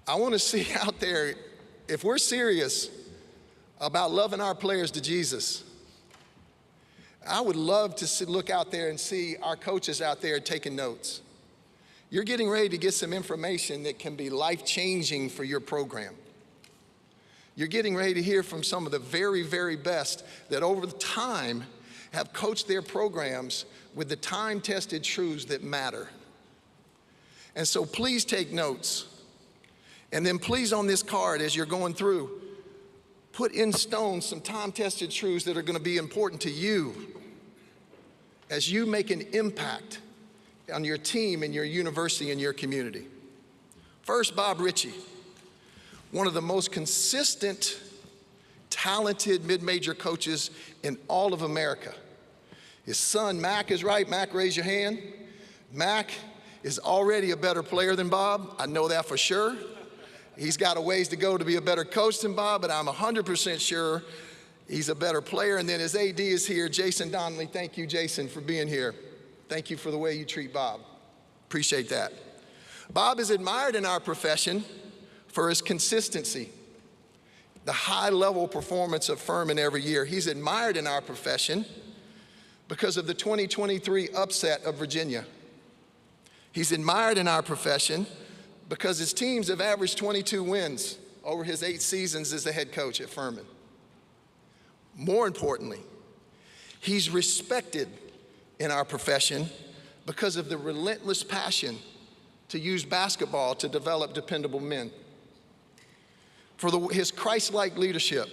I want to see out there, if we're serious about loving our players to Jesus, I would love to look out there and see our coaches out there taking notes. You're getting ready to get some information that can be life-changing for your program. You're getting ready to hear from some of the very, very best that over time have coached their programs with the time-tested truths that matter. And so please take notes. And then please, on this card, as you're going through, put in stone some time-tested truths that are going to be important to you as you make an impact on your team and your university and your community. First, Bob Richey, one of the most consistent, talented mid-major coaches in all of America. His son, Mac, is right. Mac, raise your hand. Mac is already a better player than Bob. I know that for sure. He's got a ways to go to be a better coach than Bob, but I'm 100% sure he's a better player. And then his AD is here, Jason Donnelly. Thank you, Jason, for being here. Thank you for the way you treat Bob. Appreciate that. Bob is admired in our profession for his consistency, the high-level performance of Furman every year. He's admired in our profession because of the 2023 upset of Virginia. He's admired in our profession because his teams have averaged 22 wins over his 8 seasons as the head coach at Furman. More importantly, he's respected in our profession because of the relentless passion to use basketball to develop dependable men. For his Christ-like leadership,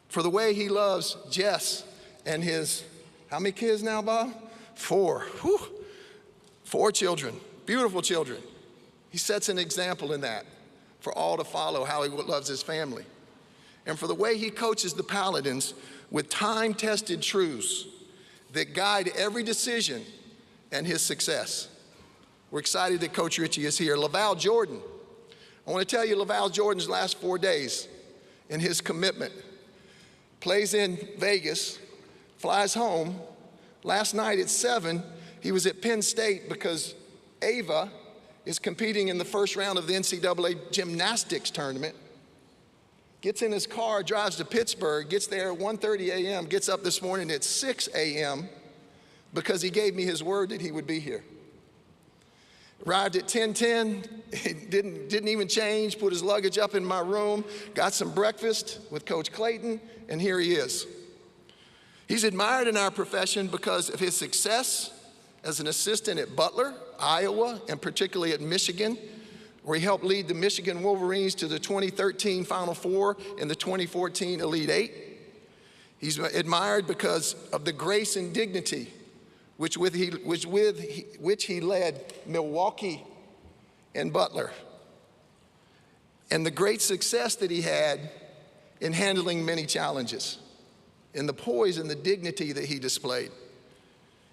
for the way he loves Jess and his, how many kids now, Bob? 4. Whew. 4 children, beautiful children. He sets an example in that for all to follow, how he loves his family. And for the way he coaches the Paladins with time-tested truths that guide every decision and his success. We're excited that Coach Richey is here. LaVall Jordan. I want to tell you LaVall Jordan's last 4 days and his commitment. Plays in Vegas, flies home. Last night at 7, he was at Penn State because Ava is competing in the first round of the NCAA gymnastics tournament. Gets in his car, drives to Pittsburgh, gets there at 1:30 a.m., gets up this morning at 6 a.m. because he gave me his word that he would be here. Arrived at 10:10, didn't even change, put his luggage up in my room, got some breakfast with Coach Clayton, and here he is. He's admired in our profession because of his success as an assistant at Butler, Iowa, and particularly at Michigan, where he helped lead the Michigan Wolverines to the 2013 Final Four and the 2014 Elite Eight. He's admired because of the grace and dignity with which he led Milwaukee and Butler, and the great success that he had in handling many challenges, and the poise and the dignity that he displayed.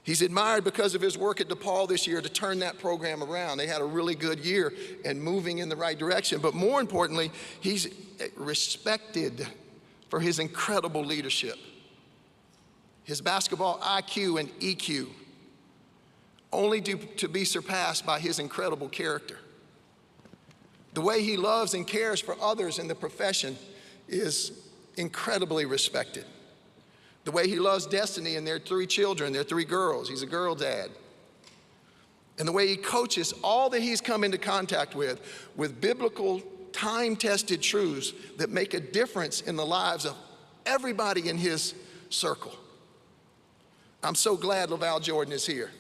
He's admired because of his work at DePaul this year to turn that program around. They had a really good year and moving in the right direction. But more importantly, he's respected for his incredible leadership. His basketball IQ and EQ, only to be surpassed by his incredible character. The way he loves and cares for others in the profession is incredibly respected. The way he loves Destiny and their 3 children, their 3 girls. He's a girl dad. And the way he coaches all that he's come into contact with biblical, time-tested truths that make a difference in the lives of everybody in his circle. I'm so glad LaVall Jordan is here.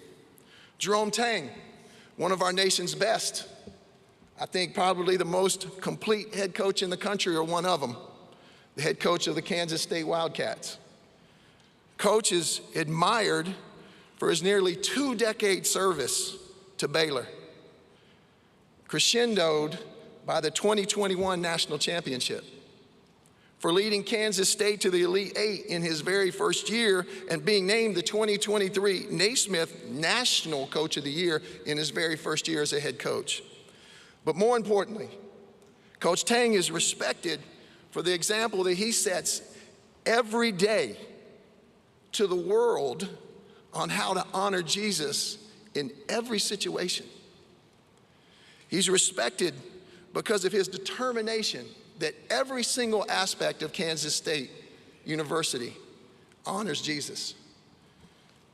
Jerome Tang, one of our nation's best. I think probably the most complete head coach in the country, or one of them. The head coach of the Kansas State Wildcats. Coach is admired for his nearly 2-decade service to Baylor, crescendoed by the 2021 national championship, for leading Kansas State to the Elite Eight in his very first year and being named the 2023 Naismith National Coach of the Year in his very first year as a head coach. But more importantly, Coach Tang is respected for the example that he sets every day to the world on how to honor Jesus in every situation. He's respected because of his determination that every single aspect of Kansas State University honors Jesus.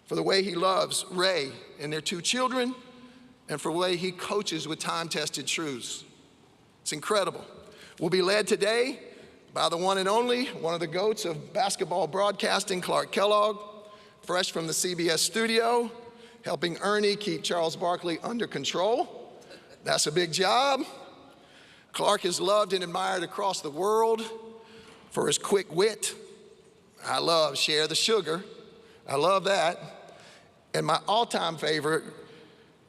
For the way he loves Ray and their 2 children, and for the way he coaches with time-tested truths. It's incredible. We'll be led today by the one and only, one of the GOATs of basketball broadcasting, Kellogg, fresh from the CBS studio, helping Ernie keep Charles Barkley under control. That's a big job. Clark is loved and admired across the world for his quick wit. I love Share the Sugar. I love that. And my all-time favorite,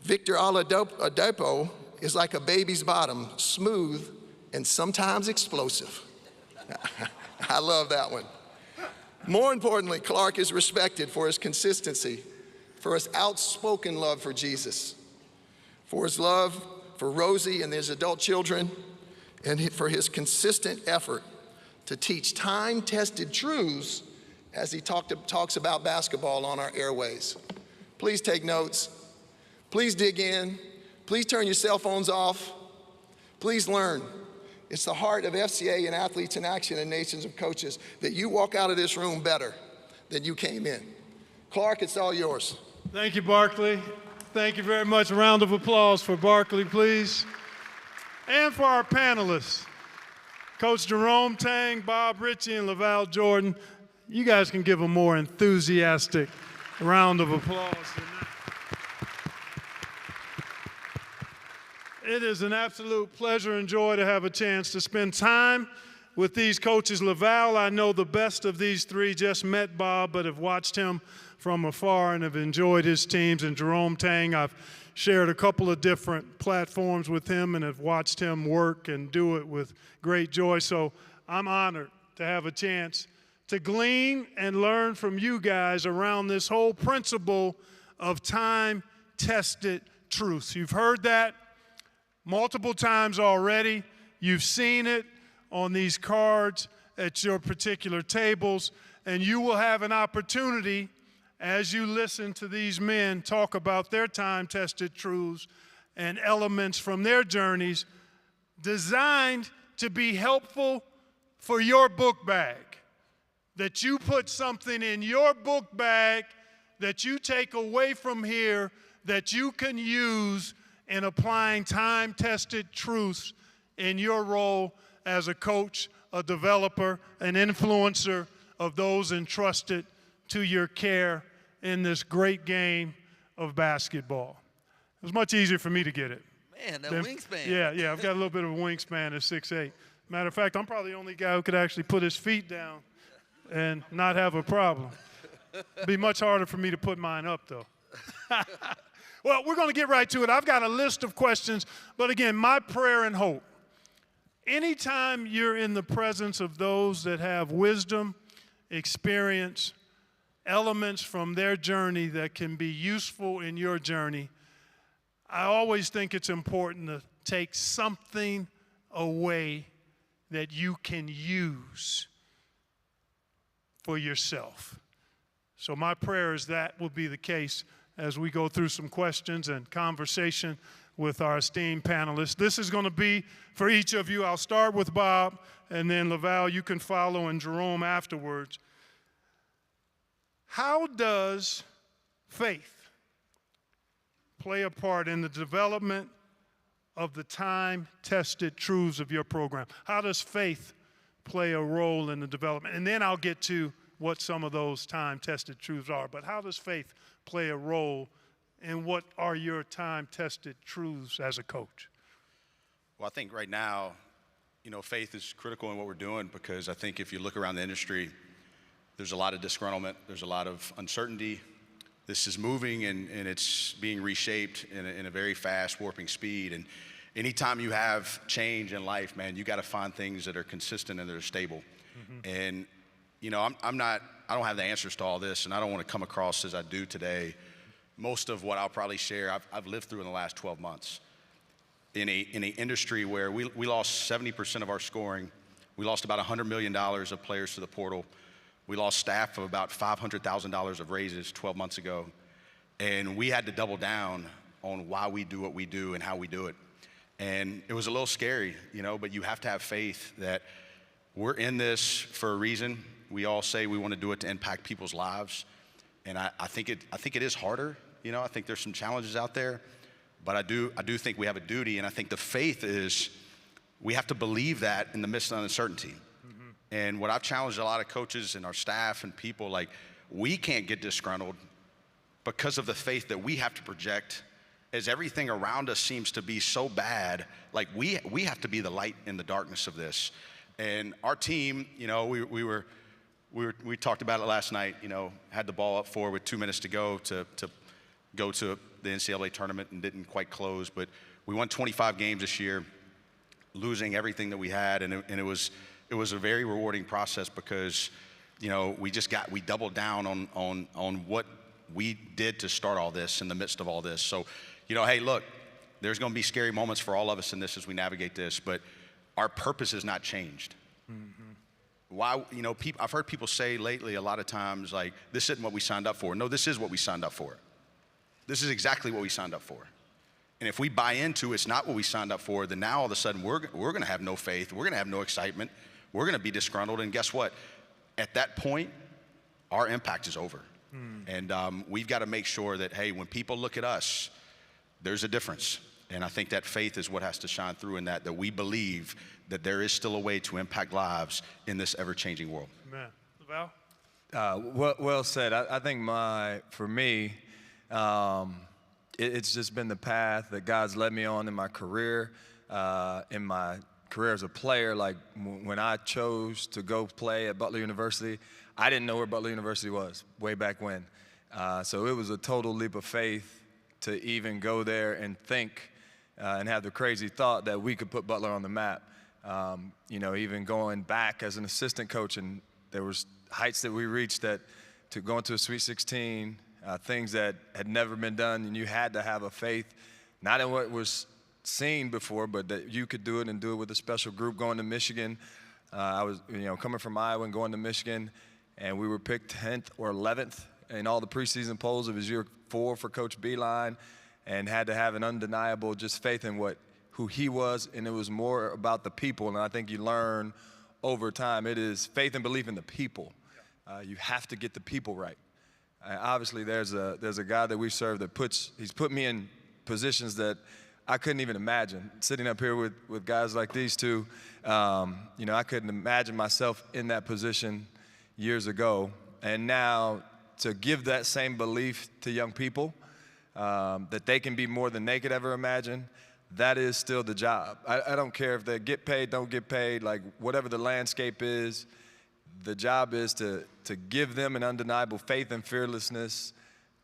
Victor Oladipo, is like a baby's bottom, smooth and sometimes explosive. I love that one. More importantly, Clark is respected for his consistency, for his outspoken love for Jesus, for his love for Rosie and his adult children, and for his consistent effort to teach time-tested truths as he talks about basketball on our airways. Please take notes. Please dig in. Please turn your cell phones off. Please learn. It's the heart of FCA and Athletes in Action and Nations of Coaches that you walk out of this room better than you came in. Clark, it's all yours. Thank you, Barkley. Thank you very much. A round of applause for Barkley, please. And for our panelists, Coach Jerome, Tang, Bob, Richey, and LaVall Jordan. You guys can give a more enthusiastic round of applause than that. It is an absolute pleasure and joy to have a chance to spend time with these coaches. LaVall, I know the best of these 3, just met Bob, but have watched him from afar and have enjoyed his teams. And Jerome Tang, I've shared a couple of different platforms with him and have watched him work and do it with great joy. So I'm honored to have a chance to glean and learn from you guys around this whole principle of time-tested truths. You've heard that multiple times already. You've seen it on these cards at your particular tables, and you will have an opportunity as you listen to these men talk about their time-tested truths and elements from their journeys designed to be helpful for your book bag. That you put something in your book bag that you take away from here that you can use in applying time-tested truths in your role as a coach, a developer, an influencer of those entrusted to your care in this great game of basketball. It was much easier for me to get it. Man, that wingspan. Yeah, I've got a little bit of a wingspan at 6'8". Matter of fact, I'm probably the only guy who could actually put his feet down and not have a problem. It'd be much harder for me to put mine up, though. Well, we're going to get right to it. I've got a list of questions, but again, my prayer and hope, anytime you're in the presence of those that have wisdom, experience, elements from their journey that can be useful in your journey, I always think it's important to take something away that you can use for yourself. So my prayer is that will be the case as we go through some questions and conversation with our esteemed panelists. This is going to be for each of you. I'll start with Bob, and then LaVall, you can follow, and Jerome afterwards. How does faith play a part in the development of the time-tested truths of your program? How does faith play a role in the development? And then I'll get to what some of those time-tested truths are. But how does faith play a role in what are your time-tested truths as a coach? Well, I think right now, faith is critical in what we're doing, because I think if you look around the industry, there's a lot of disgruntlement, there's a lot of uncertainty. This is moving and it's being reshaped in a very fast warping speed. And anytime you have change in life, man, you got to find things that are consistent and that are stable. Mm-hmm. And I don't have the answers to all this, and I don't want to come across as I do today. Most of what I'll probably share, I've lived through in the last 12 months. In an industry where we lost 70% of our scoring, we lost about $100 million of players to the portal. We lost staff of about $500,000 of raises 12 months ago. And we had to double down on why we do what we do and how we do it. And it was a little scary, you know, but you have to have faith that we're in this for a reason. We all say we want to do it to impact people's lives. And I think it is harder. You know, I think there's some challenges out there, but I do think we have a duty. And I think the faith is we have to believe that in the midst of uncertainty. Mm-hmm. And what I've challenged a lot of coaches and our staff and people, like, we can't get disgruntled because of the faith that we have to project. As everything around us seems to be so bad, like we have to be the light in the darkness of this. And our team, you know, we talked about it last night, you know, had the ball up 4 with 2 minutes to go to go to the NCAA tournament and didn't quite close. But we won 25 games this year, losing everything that we had. And it was a very rewarding process because, you know, we doubled down on what we did to start all this in the midst of all this. So, you know, hey, look, there's going to be scary moments for all of us in this as we navigate this, but our purpose has not changed. Mm-hmm. Why, you know, I've heard people say lately a lot of times, like, this isn't what we signed up for. No, this is what we signed up for. This is exactly what we signed up for. And if we buy into it's not what we signed up for, then now all of a sudden we're going to have no faith. We're going to have no excitement. We're going to be disgruntled. And guess what? At that point, our impact is over. And we've got to make sure that, hey, when people look at us, there's a difference. And I think that faith is what has to shine through in that we believe that there is still a way to impact lives in this ever-changing world. Amen. LaVall? Well said. I think for me, it's just been the path that God's led me on in my career as a player. Like when I chose to go play at Butler University, I didn't know where Butler University was way back when. So it was a total leap of faith to even go there and think and have the crazy thought that we could put Butler on the map. You know, even going back as an assistant coach, and there was heights that we reached that to go into a Sweet 16, things that had never been done, and you had to have a faith, not in what was seen before, but that you could do it and do it with a special group. Going to Michigan, I was, you know, coming from Iowa and going to Michigan, and we were picked 10th or 11th in all the preseason polls. It was year 4 for Coach Beilein, and had to have an undeniable just faith in who he was, and it was more about the people. And I think you learn over time, it is faith and belief in the people. You have to get the people right. Obviously, there's a guy that we serve that he's put me in positions that I couldn't even imagine. Sitting up here with guys like these two, you know, I couldn't imagine myself in that position years ago. And now to give that same belief to young people, that they can be more than they could ever imagine, that is still the job. I don't care if they get paid, don't get paid, like whatever the landscape is, the job is to give them an undeniable faith and fearlessness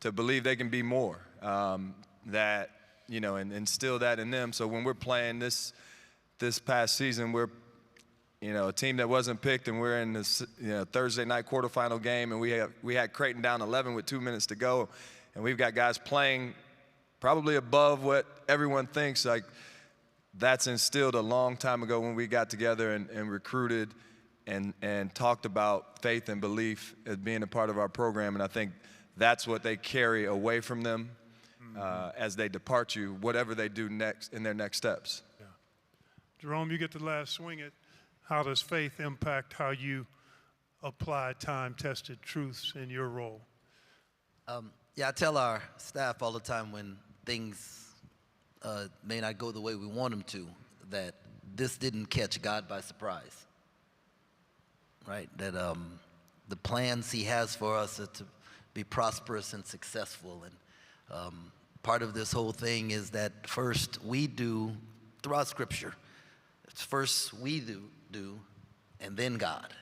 to believe they can be more, that, you know, and instill that in them. So when we're playing this past season, we're, you know, a team that wasn't picked, and we're in this, you know, Thursday night quarterfinal game, and we had Creighton down 11 with 2 minutes to go, and we've got guys playing probably above what everyone thinks. Like, that's instilled a long time ago when we got together and recruited and talked about faith and belief as being a part of our program. And I think that's what they carry away from them as they depart you, whatever they do next in their next steps. Yeah. Jerome, you get the last swing at how does faith impact how you apply time-tested truths in your role? Yeah, I tell our staff all the time when things may not go the way we want them to, that this didn't catch God by surprise, right? That the plans he has for us are to be prosperous and successful. And part of this whole thing is that first we do, throughout Scripture, it's first we do, and then God,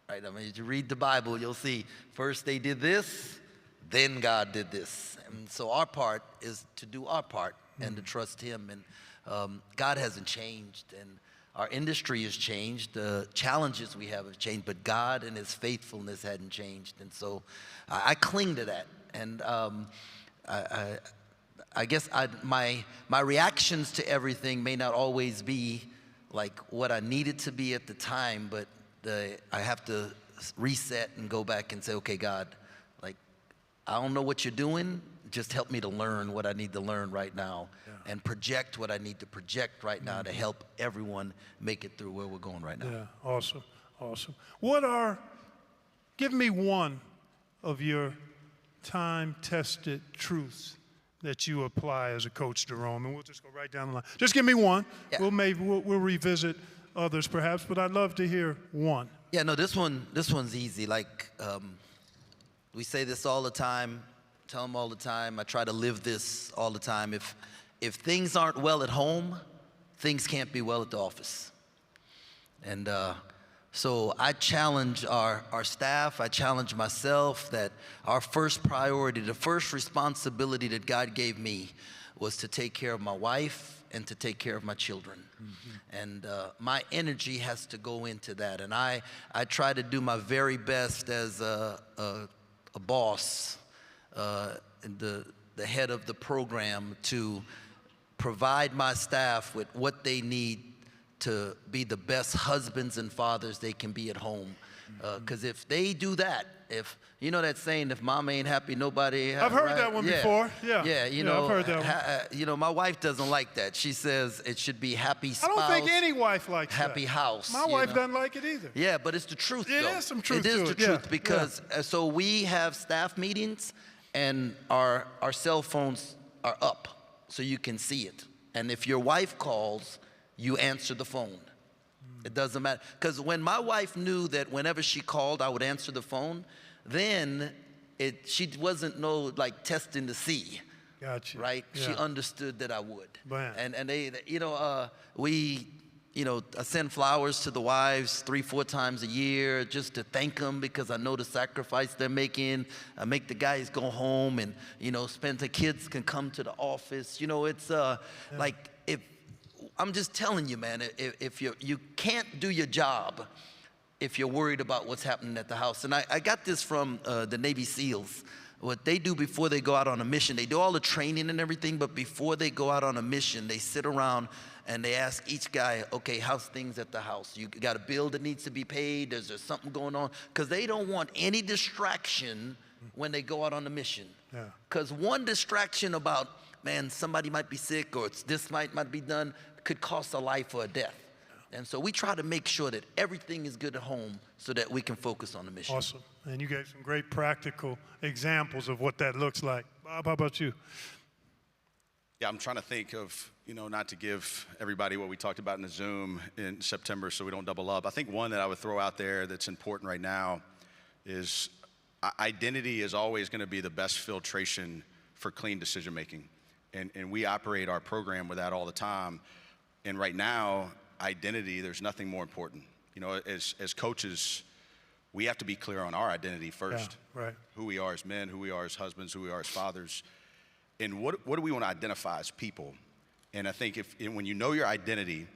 right? I mean, as you read the Bible, you'll see first they did this, then God did this. And so our part is to do our part and to trust him. And God hasn't changed, and our industry has changed. The challenges we have changed, but God and his faithfulness hadn't changed. And so I cling to that. And I guess my reactions to everything may not always be like what I needed to be at the time, but I have to reset and go back and say, okay, God, like, I don't know what you're doing. just help me to learn what I need to learn right now and project what I need to project right now to help everyone make it through where we're going right now. Yeah, awesome, awesome. Give me one of your time-tested truths that you apply as a coach, Jerome, and we'll just go right down the line. Just give me one. Yeah. We'll revisit others perhaps, but I'd love to hear one. Yeah, no, this one's easy. Like, we say this all the time, tell them all the time. I try to live this all the time. If things aren't well at home, things can't be well at the office. And so I challenge our staff, I challenge myself that our first priority, the first responsibility that God gave me was to take care of my wife and to take care of my children. And my energy has to go into that. And I try to do my very best as a boss, the head of the program, to provide my staff with what they need to be the best husbands and fathers they can be at home. Because if they do that, if you know that saying, if mom ain't happy, nobody. I've heard that one before. Yeah. Yeah, I've heard that one. You know, my wife doesn't like that. She says it should be happy spouse. I don't think any wife likes happy that. house. My wife doesn't like it either. Yeah, but it's the truth, though. It is some truth to it. It is the truth because so we have staff meetings and our cell phones are up so you can see it. And if your wife calls, you answer the phone. It doesn't matter. Because when my wife knew that whenever she called, I would answer the phone, then she wasn't like testing to see. Gotcha. Right? Yeah. She understood that I would. Man. And they, I send flowers to the wives 3-4 times a year just to thank them because I know the sacrifice they're making. I make the guys go home and, spend the kids can come to the office. It's like, I'm just telling you, man, if you can't do your job if you're worried about what's happening at the house. And I got this from the Navy SEALs. What they do before they go out on a mission, they do all the training and everything, but before they go out on a mission, they sit around and they ask each guy, okay, how's things at the house? You got a bill that needs to be paid? Is there something going on? Because they don't want any distraction when they go out on the mission. Because one distraction about, man, somebody might be sick or this might be done could cost a life or a death. And so we try to make sure that everything is good at home so that we can focus on the mission. Awesome. And you gave some great practical examples of what that looks like. Bob, how about you? Yeah, I'm trying to think of, not to give everybody what we talked about in the Zoom in September so we don't double up. I think one that I would throw out there that's important right now is identity is always going to be the best filtration for clean decision making. And we operate our program with that all the time. And right now, identity, there's nothing more important. As coaches, we have to be clear on our identity first. Yeah, right. Who we are as men, who we are as husbands, who we are as fathers. And what do we want to identify as people? And I think when you know your identity,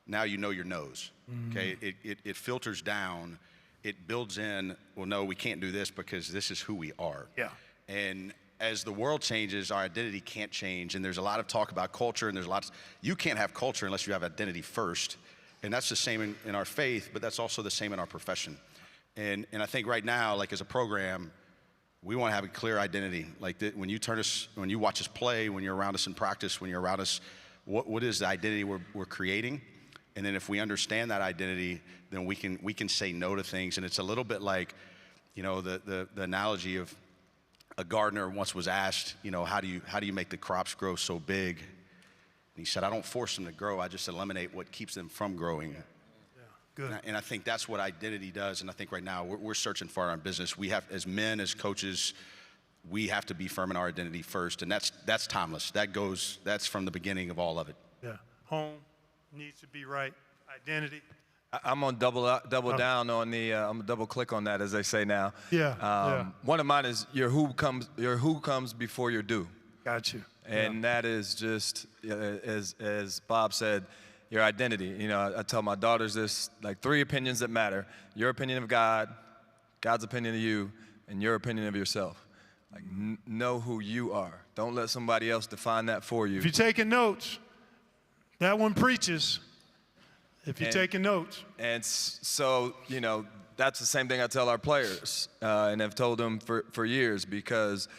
now you know your nose. Okay? It filters down. It builds in, well, no, we can't do this because this is who we are. Yeah. And as the world changes, our identity can't change. And there's a lot of talk about culture, and you can't have culture unless you have identity first. And that's the same in our faith, but that's also the same in our profession. And I think right now, like as a program, we want to have a clear identity. Like when you watch us play, when you're around us in practice, when you're around us, what is the identity we're creating? And then if we understand that identity, then we can say no to things. And it's a little bit like, the analogy of a gardener once was asked, how do you make the crops grow so big? And he said, I don't force them to grow. I just eliminate what keeps them from growing. Yeah, good. And I think that's what identity does. And I think right now we're searching for our own business. We have, as men, as coaches, we have to be firm in our identity first. And that's timeless. That's from the beginning of all of it. Yeah. Home needs to be right. Identity. I'm gonna double down on the. I'm gonna double click on that, as they say now. Yeah. One of mine is your who comes before your do. Got you. And that is just as Bob said, your identity. I tell my daughters this, like 3 opinions that matter: your opinion of God, God's opinion of you, and your opinion of yourself. Like know who you are. Don't let somebody else define that for you. If you're taking notes, that one preaches. If you're taking notes. And so, that's the same thing I tell our players and have told them for years, because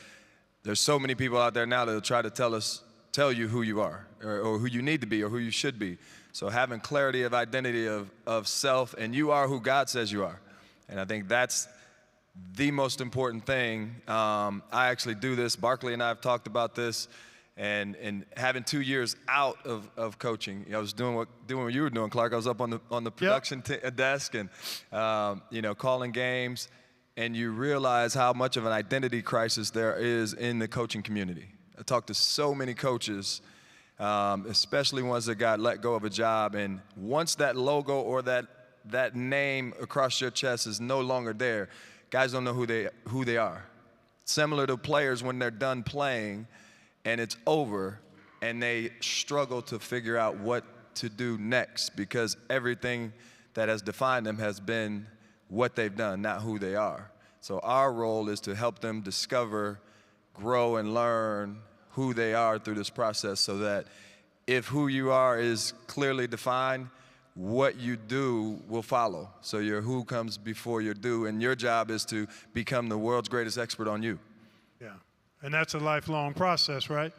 there's so many people out there now that will try to tell you who you are or who you need to be or who you should be. So having clarity of identity of self, and you are who God says you are. And I think that's the most important thing. I actually do this. Barkley and I have talked about this. And having 2 years out of coaching, I was doing what you were doing, Clark. I was up on the production desk and calling games, and you realize how much of an identity crisis there is in the coaching community. I talked to so many coaches, especially ones that got let go of a job, and once that logo or that name across your chest is no longer there, guys don't know who they are. Similar to players when they're done playing and it's over, and they struggle to figure out what to do next because everything that has defined them has been what they've done, not who they are. So our role is to help them discover, grow, and learn who they are through this process so that if who you are is clearly defined, what you do will follow. So your who comes before your do, and your job is to become the world's greatest expert on you. Yeah. And that's a lifelong process, right?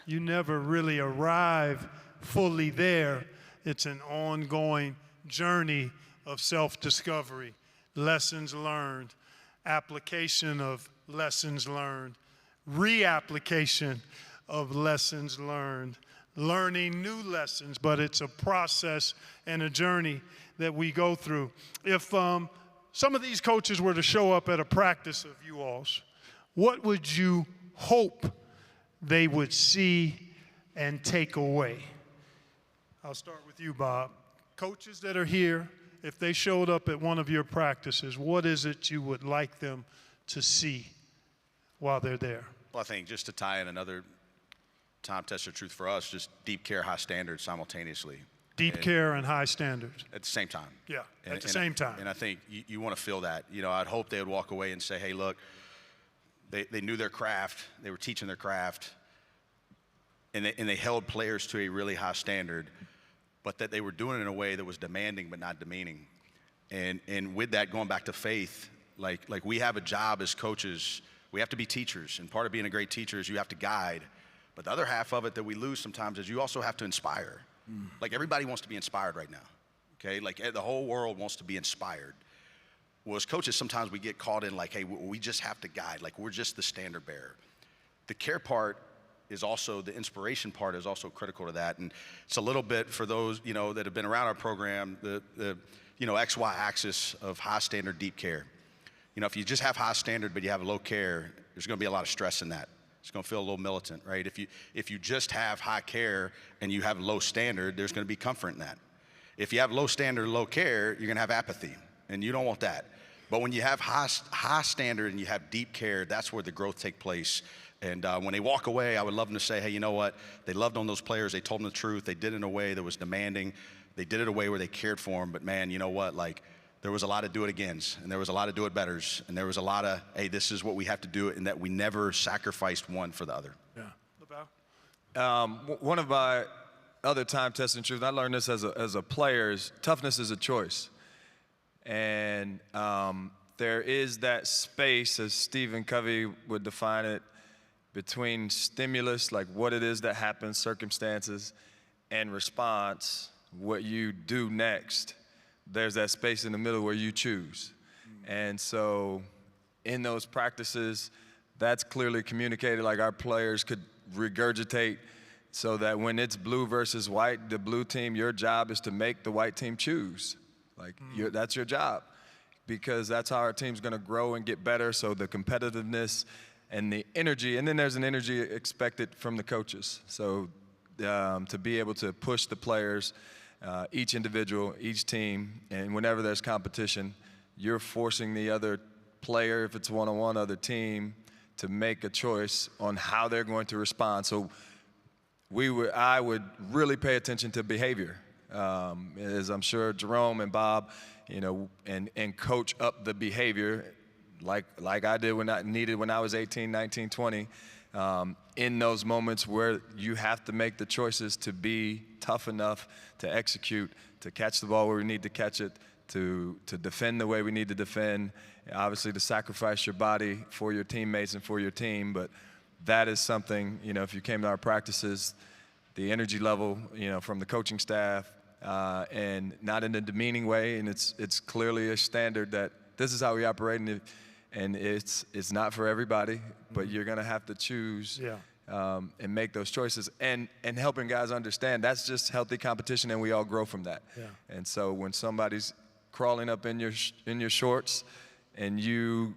You never really arrive fully there. It's an ongoing journey of self-discovery, lessons learned, application of lessons learned, reapplication of lessons learned, learning new lessons, but it's a process and a journey that we go through. If some of these coaches were to show up at a practice of you all's, what would you hope they would see and take away? I'll start with you, Bob. Coaches that are here, if they showed up at one of your practices, what is it you would like them to see while they're there? Well, I think just to tie in another time test of truth for us, just deep care, high standards simultaneously. Deep care and high standards. At the same time. Yeah, at the same time. And I think you want to feel that. I'd hope they would walk away and say, hey, look, they knew their craft, they were teaching their craft, and they held players to a really high standard, but that they were doing it in a way that was demanding but not demeaning. And with that, going back to faith, like we have a job as coaches. We have to be teachers, and part of being a great teacher is you have to guide. But the other half of it that we lose sometimes is you also have to inspire. Like everybody wants to be inspired right now, okay? Like the whole world wants to be inspired. Well, as coaches, sometimes we get caught in like, hey, we just have to guide. Like we're just the standard bearer. The care part is also, the inspiration part is also critical to that. And it's a little bit for those, that have been around our program, the XY axis of high standard, deep care. If you just have high standard but you have low care, there's going to be a lot of stress in that. It's going to feel a little militant, right? If you just have high care and you have low standard, there's going to be comfort in that. If you have low standard, low care, you're going to have apathy, and you don't want that. But when you have high standard and you have deep care, that's where the growth takes place. And when they walk away, I would love them to say, hey, you know what? They loved on those players. They told them the truth. They did it in a way that was demanding. They did it in a way where they cared for them. But, man, you know what? Like, there was a lot of do-it-agains, and there was a lot of do-it-betters, and there was a lot of, hey, this is what we have to do, and that we never sacrificed one for the other. Yeah. LaVall? One of my other time testing truths, I learned this as a player, is toughness is a choice. And there is that space, as Stephen Covey would define it, between stimulus, like what it is that happens, circumstances, and response, what you do next. There's that space in the middle where you choose. And so in those practices, that's clearly communicated, like our players could regurgitate, so that when it's blue versus white, the blue team, your job is to make the white team choose. Like that's your job, because that's how our team's gonna grow and get better. So the competitiveness and the energy, and then there's an energy expected from the coaches. So to be able to push the players, each individual, each team, and whenever there's competition, you're forcing the other player, if it's one-on-one, other team, to make a choice on how they're going to respond. So I would really pay attention to behavior, as I'm sure Jerome and Bob, and coach up the behavior like I did when I was 18, 19, 20, in those moments where you have to make the choices to be tough enough to execute, to catch the ball where we need to catch it, to defend the way we need to defend, obviously to sacrifice your body for your teammates and for your team, but that is something, if you came to our practices, the energy level, from the coaching staff, and not in a demeaning way, and it's clearly a standard that this is how we operate, and it's not for everybody, but you're gonna have to choose and make those choices, and helping guys understand that's just healthy competition, and we all grow from that. And so when somebody's crawling up in your shorts, and you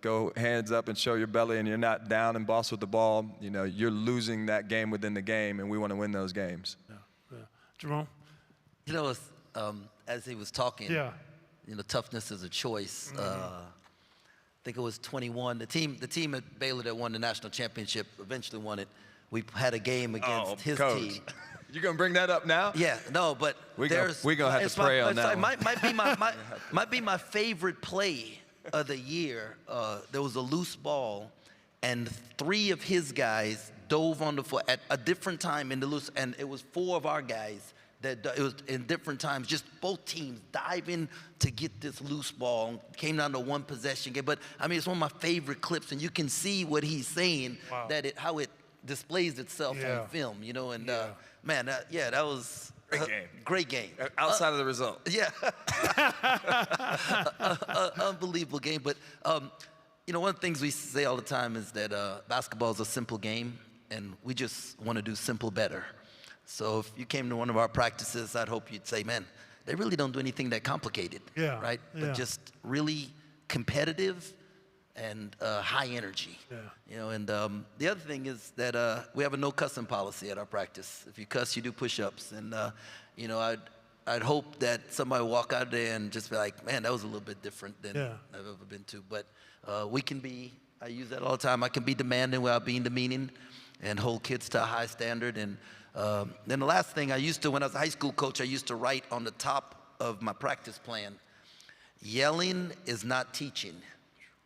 go hands up and show your belly, and you're not down and boss with the ball, you're losing that game within the game, and we want to win those games. Jerome? As he was talking, toughness is a choice. I think it was 21. The team at Baylor that won the national championship eventually won it. We had a game against his Coach. team. You gonna bring that up now? Yeah, no, but we gonna have to pray on that. Might be my favorite play of the year. There was a loose ball, and 3 of his guys dove on the foot at a different time in the loose, and it was 4 of our guys that it was in different times. Just both teams diving to get this loose ball. Came down to 1 possession game, but I mean it's one of my favorite clips, and you can see what he's saying how it displays itself on film. And man, that was great game. Great game. Outside of the result. Yeah. Unbelievable game. But, one of the things we say all the time is that basketball is a simple game, and we just want to do simple better. So if you came to one of our practices, I'd hope you'd say, man, they really don't do anything that complicated. Right? But just really competitive and high energy. And the other thing is that we have a no cussing policy at our practice. If you cuss, you do push-ups. And I'd hope that somebody walk out there and just be like, man, that was a little bit different than I've ever been to. But we can be, I use that all the time, I can be demanding without being demeaning and hold kids to a high standard. And then the last thing, when I was a high school coach, I used to write on the top of my practice plan, yelling is not teaching.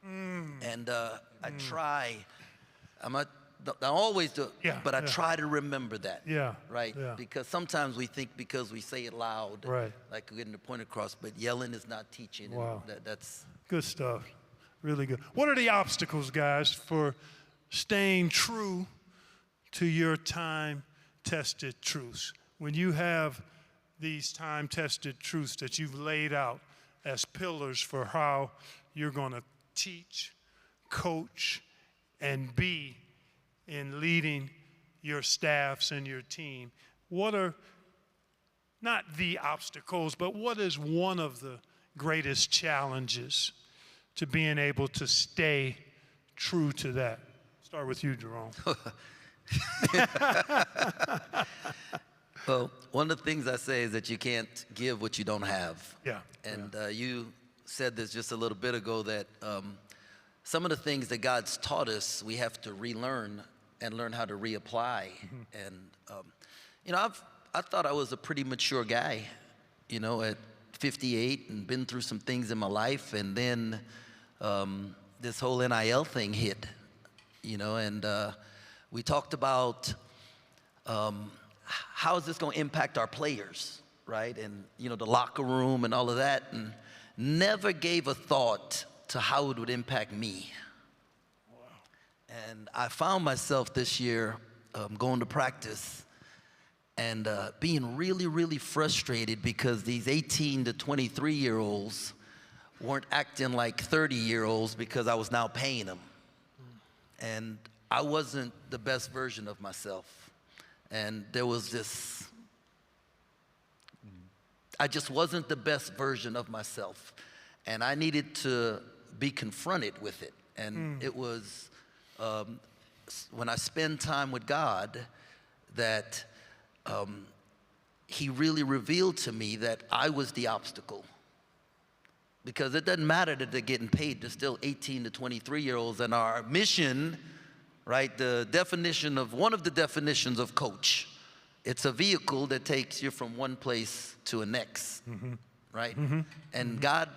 And I try, I always do it, but I try to remember that, right? Because sometimes we think because we say it loud, like we're getting the point across, but yelling is not teaching. Wow. That's good stuff, really good. What are the obstacles, guys, for staying true to your time-tested truths? When you have these time-tested truths that you've laid out as pillars for how you're going to teach, coach, and be in leading your staffs and your team, what are not the obstacles, but what is one of the greatest challenges to being able to stay true to that? Start with you, Jerome. Well, one of the things I say is that you can't give what you don't have. And you said this just a little bit ago that some of the things that God's taught us, we have to relearn and learn how to reapply. And, I thought I was a pretty mature guy, at 58 and been through some things in my life. And then this whole NIL thing hit, and we talked about how is this going to impact our players, right? And, the locker room and all of that. And never gave a thought to how it would impact me. And I found myself this year going to practice and being really, really frustrated because these 18 to 23-year-olds weren't acting like 30-year-olds because I was now paying them. And I wasn't the best version of myself. And there was this, I just wasn't the best version of myself. And I needed to be confronted with it. And it was when I spend time with God that he really revealed to me that I was the obstacle. Because it doesn't matter that they're getting paid, they're still 18 to 23-year-olds. And our mission, right, one of the definitions of coach, it's a vehicle that takes you from one place to a next, right? And God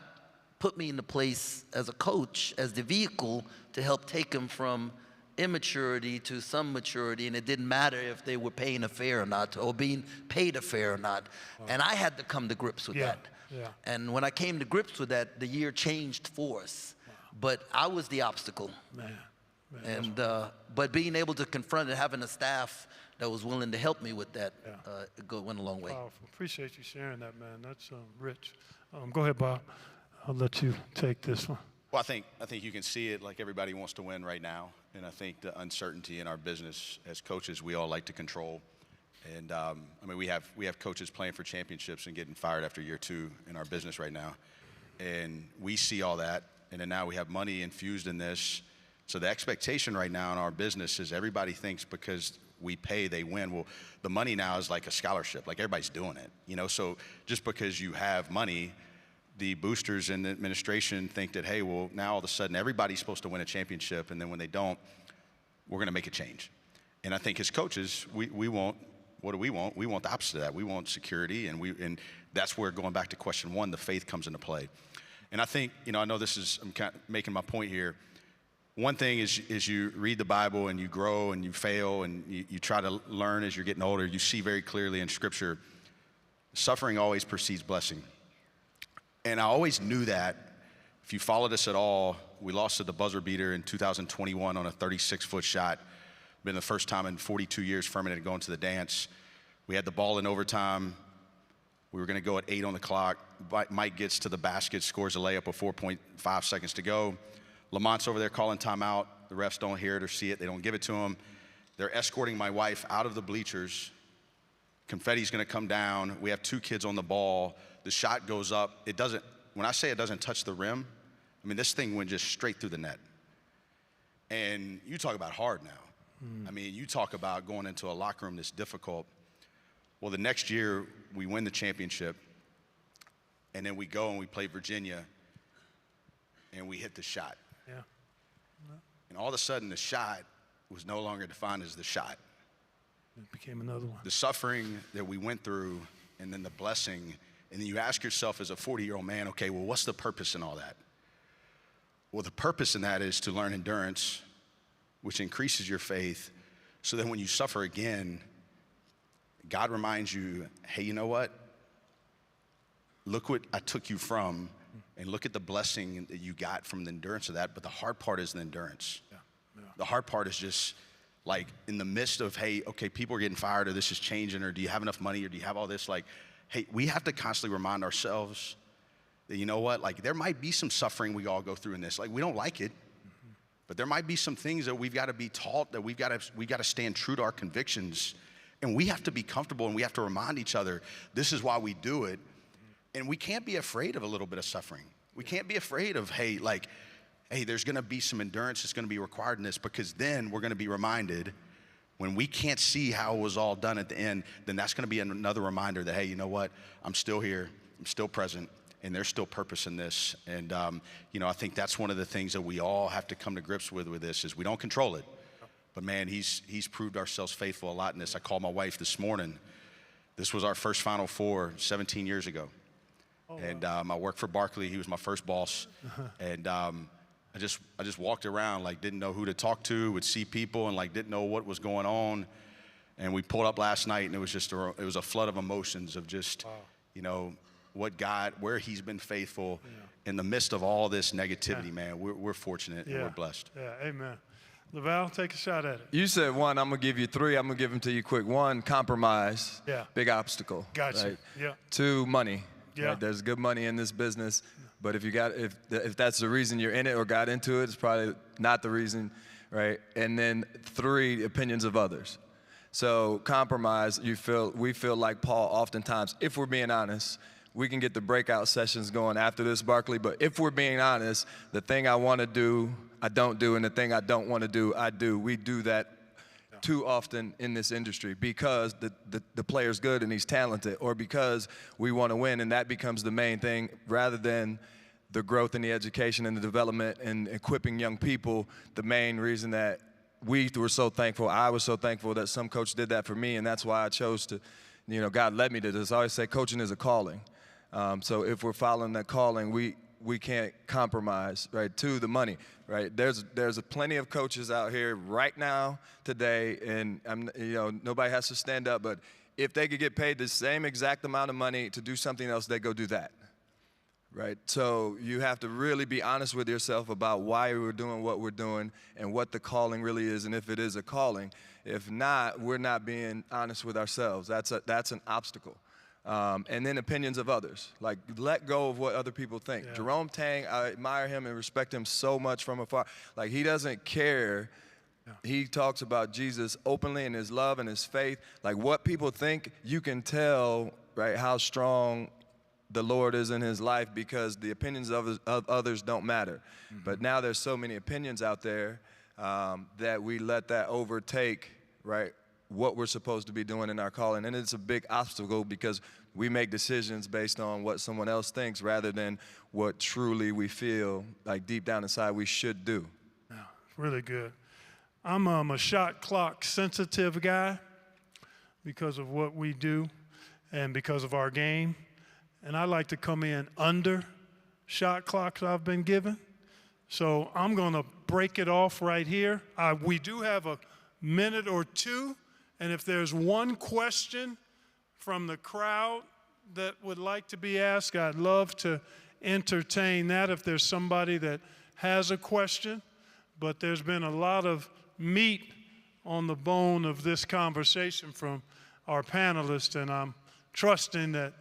put me in the place as a coach, as the vehicle to help take them from immaturity to some maturity, and it didn't matter if they were paying a fare or not, or being paid a fare or not. And I had to come to grips with that. And when I came to grips with that, the year changed for us. But I was the obstacle. Man. And but being able to confront and having a staff that was willing to help me with that went a long way. Powerful. Appreciate you sharing that, man. That's rich. Go ahead, Bob. I'll let you take this one. Well, I think you can see it like everybody wants to win right now, and I think the uncertainty in our business as coaches, we all like to control. And I mean, we have coaches playing for championships and getting fired after year 2 in our business right now, and we see all that. And then now we have money infused in this. So the expectation right now in our business is everybody thinks because we pay, they win. Well, the money now is like a scholarship. Like everybody's doing it, you know? So just because you have money, the boosters and the administration think that, hey, well, now all of a sudden everybody's supposed to win a championship. And then when they don't, we're going to make a change. And I think as coaches, we want, what do we want? We want the opposite of that. We want security. And that's where, going back to question 1, the faith comes into play. And I think, you know, I know I'm kind of making my point here. One thing is you read the Bible and you grow and you fail and you try to learn as you're getting older. You see very clearly in Scripture, suffering always precedes blessing. And I always knew that. If you followed us at all, we lost to the buzzer beater in 2021 on a 36-foot shot. Been the first time in 42 years Furman had gone to the dance. We had the ball in overtime. We were going to go at 8 on the clock. Mike gets to the basket, scores a layup with 4.5 seconds to go. Lamont's over there calling timeout. The refs don't hear it or see it. They don't give it to him. They're escorting my wife out of the bleachers. Confetti's going to come down. We have 2 kids on the ball. The shot goes up. It doesn't, when I say it doesn't touch the rim, I mean, this thing went just straight through the net. And you talk about hard now. I mean, you talk about going into a locker room that's difficult. Well, the next year, we win the championship, and then we go and we play Virginia, and we hit the shot. Yeah. And all of a sudden, the shot was no longer defined as the shot. It became another one. The suffering that we went through, and then the blessing, and then you ask yourself as a 40-year-old man, okay, well, what's the purpose in all that? Well, the purpose in that is to learn endurance, which increases your faith, so that when you suffer again, God reminds you, hey, you know what? Look what I took you from, and look at the blessing that you got from the endurance of that. But the hard part is the endurance. Yeah. The hard part is just like in the midst of, hey, okay, people are getting fired, or this is changing, or do you have enough money, or do you have all this? Like, hey, we have to constantly remind ourselves that, you know what? Like, there might be some suffering we all go through in this. Like, we don't like it. But there might be some things that we've got to be taught, that we got to stand true to our convictions. And we have to be comfortable, and we have to remind each other, this is why we do it. And we can't be afraid of a little bit of suffering. We can't be afraid of, hey, there's going to be some endurance that's going to be required in this, because then we're going to be reminded when we can't see how it was all done at the end, then that's going to be another reminder that, hey, you know what? I'm still here. I'm still present. And there's still purpose in this. And, you know, I think that's one of the things that we all have to come to grips with this is we don't control it. But, man, he's proved ourselves faithful a lot in this. I called my wife this morning. This was our first Final Four 17 years ago. And I worked for Barkley. He was my first boss. And I just walked around, like, didn't know who to talk to, would see people, and, like, didn't know what was going on. And we pulled up last night, and it was just it was a flood of emotions of just, you know, what God, where he's been faithful in the midst of all this negativity, man. We're fortunate and we're blessed. Yeah, amen. LaVall, take a shot at it. You said 1, I'm going to give you 3. I'm going to give them to you quick. 1, compromise. Yeah. Big obstacle. Gotcha. Right? Yeah. 2, money. Yeah. Right? There's good money in this business, but if that's the reason you're in it or got into it, it's probably not the reason, right? And then 3, opinions of others. So compromise, we feel like Paul oftentimes, if we're being honest, we can get the breakout sessions going after this, Barkley, but if we're being honest, the thing I want to do, I don't do, and the thing I don't want to do, I do. We do that too often in this industry because the player's good and he's talented, or because we want to win, and that becomes the main thing rather than the growth and the education and the development and equipping young people. The main reason that we were so thankful, I was so thankful that some coach did that for me, and that's why I chose to, you know, God led me to this. I always say coaching is a calling. So if we're following that calling, we can't compromise, right, to the money, right? There's plenty of coaches out here right now, today, and you know, nobody has to stand up, but if they could get paid the same exact amount of money to do something else, they go do that, right? So you have to really be honest with yourself about why we're doing what we're doing and what the calling really is, and if it is a calling. If not, we're not being honest with ourselves. That's an obstacle. And then opinions of others. Like, let go of what other people think. Yeah. Jerome Tang, I admire him and respect him so much from afar. Like, he doesn't care. Yeah. He talks about Jesus openly and his love and his faith. Like, what people think, you can tell, right, how strong the Lord is in his life, because the opinions of others don't matter. Mm-hmm. But now there's so many opinions out there that we let that overtake, right, what we're supposed to be doing in our calling. And it's a big obstacle because we make decisions based on what someone else thinks rather than what truly we feel like deep down inside we should do. Yeah, really good. I'm a shot clock sensitive guy because of what we do and because of our game. And I like to come in under shot clocks I've been given. So I'm going to break it off right here. We do have a minute or two. And if there's one question from the crowd that would like to be asked, I'd love to entertain that if there's somebody that has a question. But there's been a lot of meat on the bone of this conversation from our panelists, and I'm trusting that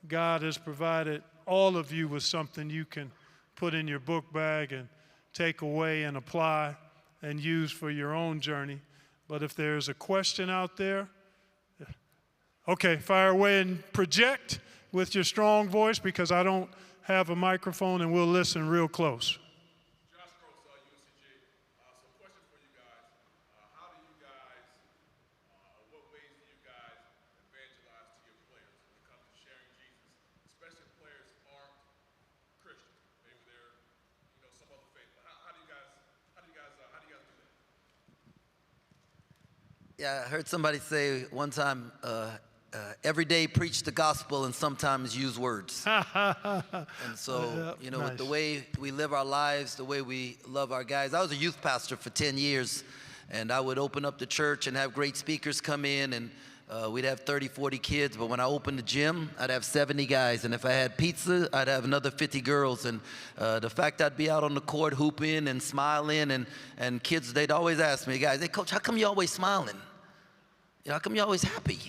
God has provided all of you with something you can put in your book bag and take away and apply and use for your own journey. But if there's a question out there, okay, fire away and project with your strong voice, because I don't have a microphone and we'll listen real close. Yeah, I heard somebody say one time, every day preach the gospel and sometimes use words. And so, you know, nice. With the way we live our lives, the way we love our guys. I was a youth pastor for 10 years, and I would open up the church and have great speakers come in, and we'd have 30, 40 kids. But when I opened the gym, I'd have 70 guys. And if I had pizza, I'd have another 50 girls. And the fact I'd be out on the court hooping and smiling, and kids, they'd always ask me, guys, hey, Coach, how come you always smiling? You know, how come you're always happy?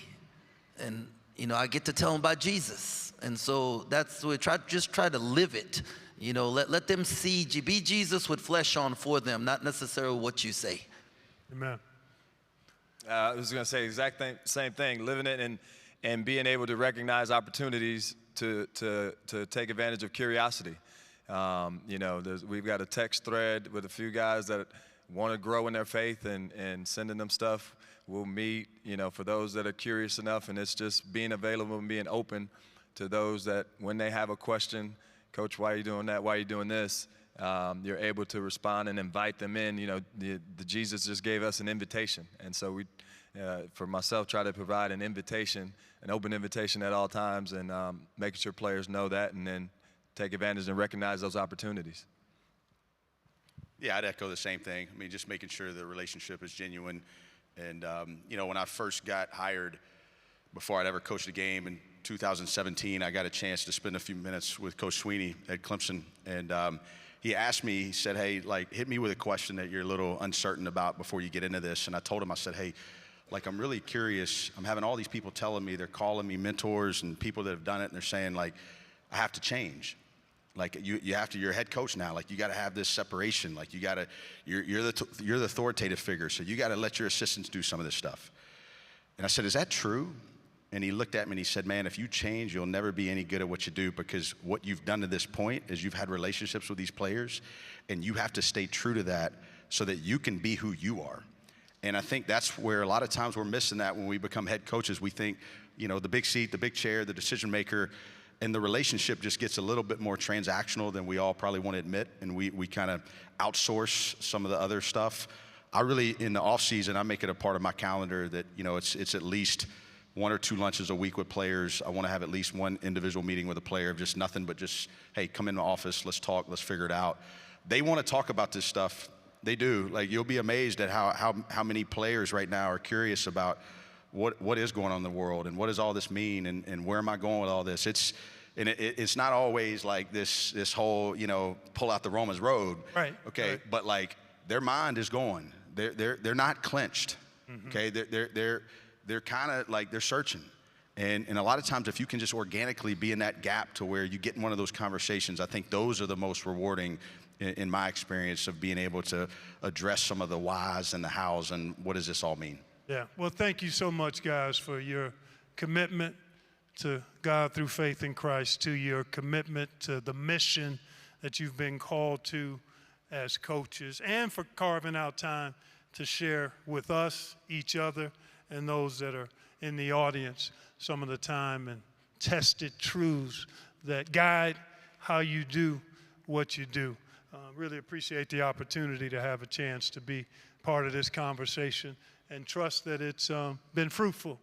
And, you know, I get to tell them about Jesus. And so that's what we just try to live it. You know, let them see, be Jesus with flesh on for them, not necessarily what you say. Amen. I was going to say same thing, living it and being able to recognize opportunities to take advantage of curiosity. You know, we've got a text thread with a few guys that want to grow in their faith and sending them stuff. We'll meet, you know, for those that are curious enough, and it's just being available and being open to those that when they have a question, Coach, why are you doing that? Why are you doing this? You're able to respond and invite them in. You know, the Jesus just gave us an invitation. And so we, for myself, try to provide an invitation, an open invitation at all times, and making sure players know that and then take advantage and recognize those opportunities. Yeah, I'd echo the same thing. I mean, just making sure the relationship is genuine. And, you know, when I first got hired, before I'd ever coached a game in 2017, I got a chance to spend a few minutes with Coach Sweeney at Clemson. And he asked me, he said, hey, like, hit me with a question that you're a little uncertain about before you get into this. And I told him, I said, hey, like, I'm really curious. I'm having all these people telling me, they're calling me mentors and people that have done it, and they're saying, like, I have to change. Like, you have to, you're a head coach now. Like, you got to have this separation. Like, you got to, you're the authoritative figure. So you got to let your assistants do some of this stuff. And I said, is that true? And he looked at me and he said, man, if you change, you'll never be any good at what you do, because what you've done to this point is you've had relationships with these players, and you have to stay true to that so that you can be who you are. And I think that's where a lot of times we're missing that when we become head coaches. We think, you know, the big seat, the big chair, the decision maker, and the relationship just gets a little bit more transactional than we all probably want to admit, and we kind of outsource some of the other stuff. I really, in the off season, I make it a part of my calendar that, you know, it's at least 1 or 2 lunches a week with players. I want to have at least one individual meeting with a player of just nothing but just, hey, come in the office, let's talk, let's figure it out. They want to talk about this stuff. They do. Like, you'll be amazed at how many players right now are curious about what is going on in the world and what does all this mean and where am I going with all this. And it's not always like this whole, pull out the Romans road. Right. Okay. Right. But like their mind is going. They're not clenched. Mm-hmm. Okay. They're kind of like they're searching. And a lot of times if you can just organically be in that gap to where you get in one of those conversations, I think those are the most rewarding in my experience of being able to address some of the whys and the hows and what does this all mean. Yeah. Well, thank you so much, guys, for your commitment to God through faith in Christ, to your commitment to the mission that you've been called to as coaches, and for carving out time to share with us, each other, and those that are in the audience some of the time and tested truths that guide how you do what you do. Really appreciate the opportunity to have a chance to be part of this conversation and trust that it's been fruitful